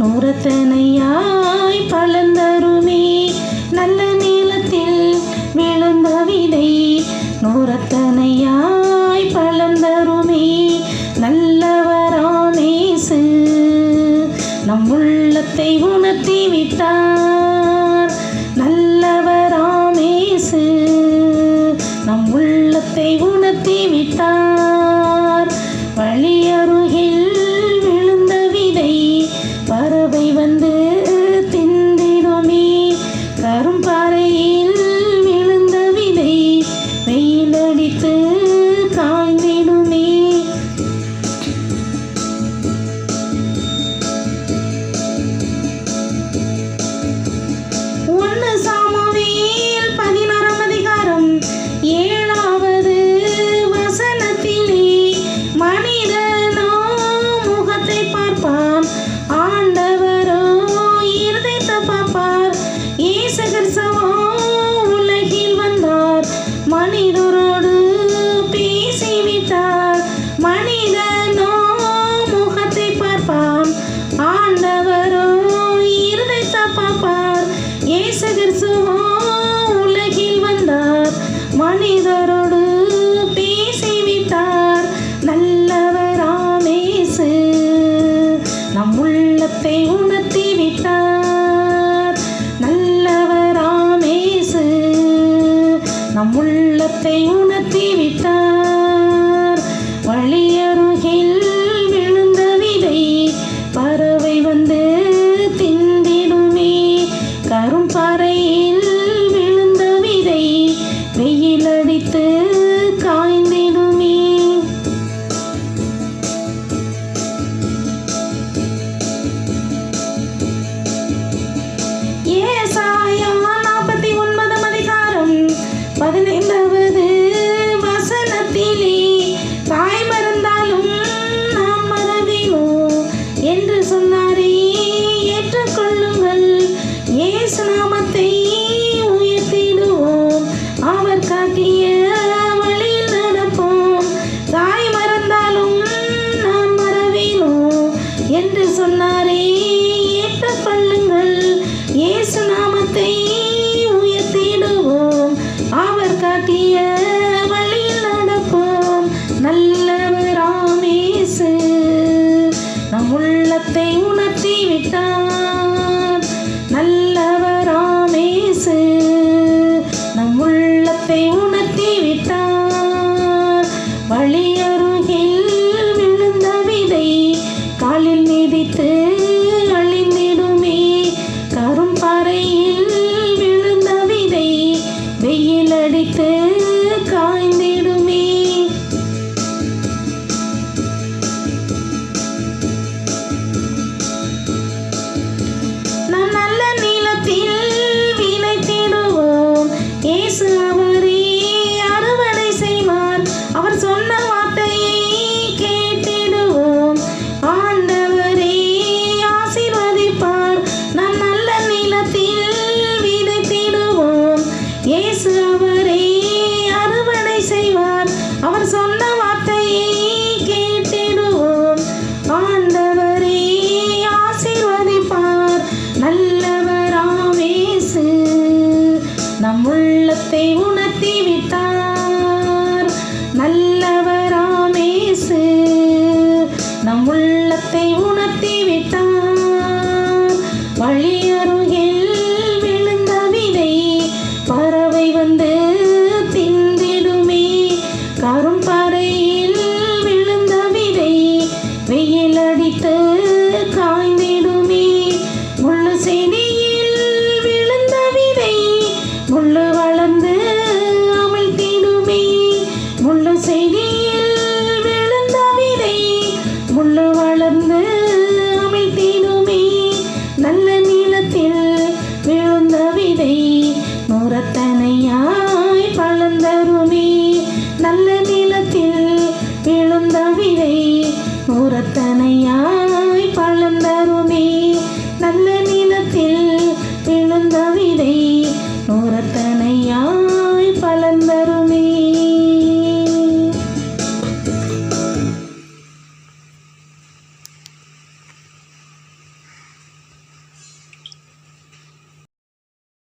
நூறத்தனையாய் பலந்தருமே நல்ல நீளத்தில் விழுந்த விதை. நூறத்தனையாய் பலந்தருமே நல்லவராமேசு நம் உள்ளத்தை உணர்த்தி விட்டார். நல்லவராமேசு நம் உள்ளத்தை உணர்த்தி விட்டார். வழியருகில் விழுந்த விதை பறவை வந்து திந்திடுமே. கரும்பாறையில் விழுந்த விதை வெயிலடித்து காய்ந்திடுமே. சாமுவேல் 16ஆம் அதிகாரம் 7வது வசனத்திலே மனிதனோ முகத்தை பார்ப்பான், ஆண்டவரோ இருதயத்தை பார்ப்பார். இயேசு கிறிஸ்துவோ உலகில் வந்தார், மனிதரோடு பேசிவிட்டார். மனிதனோ முகத்தை பார்ப்பான், ஆண்டவரோ இருதயத்தை பார்ப்பார். இயேசு கிறிஸ்துவோ உலகில் வந்தார், மனிதரோடு பேசிவிட்டார். நல்லவராமேசு நம் உள்ளத்தை உணர்த்தி விட்டார். நல்லவராமேசு நம் உள்ளத்தை உணர்த்தி விட்டார். வழியருகில் விழுந்த விதை பறவை வந்து திந்திடுமே. கரும்பாறையில் விழுந்த விதை வெயிலடித்து காய்ந்திடுமே. ஏசாயா 49ஆம் அதிகாரம் 15வது வசனத்திலே தாய் மறந்தாலும் நாம் மறவேனோ என்று சொன்னாரே, ஏற்றுக்கொள்ளுங்கள். இயேசு நாமத்தை உயர்த்திடுவோம், அவர் காட்டிய வழியில் நடப்போம். தாய் மறந்தாலும் நான் மறவேனோ என்று சொன்னாரே, ஏற்றுக்கொள்ளுங்கள். இயேசு நாமத்தை உயர்த்திடுவோம், அவர் காட்டிய வழியில் நடப்போம். நல்லவராமேசு நம் உள்ளத்தை உணர்த்தி விட்டார். நல்லவராமேசு நம் உள்ளத்தை உணர்த்தி விட்டார். வழியருகில் விழுந்த விதை காலில் மிதித்து அழிந்திடுமே. கரும்பாறையில் விழுந்த விதை வெயிலடித்து காய்ந்திடுமே. நாம் நல்ல நீளத்தில் விதைத்திடுவோம், இயேசு அவரே அறுவடை செய்வார். அவர் சொன்ன வார்த்தையை கேட்டிடுவோம், ஆண்டவரே ஆசீர்வதிப்பார். நாம் நல்ல நீளத்தில் விதைத்திடுவோம், இயேசு அவரே அறுவடை செய்வார். அவர் சொன்ன வார்த்தையை கேட்டிடுவோம், ஆண்டவரே ஆசீர்வதிப்பார். நல்லவராமேசு நம் உள்ளத்தை உணர்த்தி விட்டார். நல்லவராமேசு நம் உள்ளத்தை உணர்த்தி விட்டார். வழியருகில் விழுந்த விதை பறவை வந்து திந்திடுமே. கரும்பாறையில் விழுந்த விதை வெயிலடித்து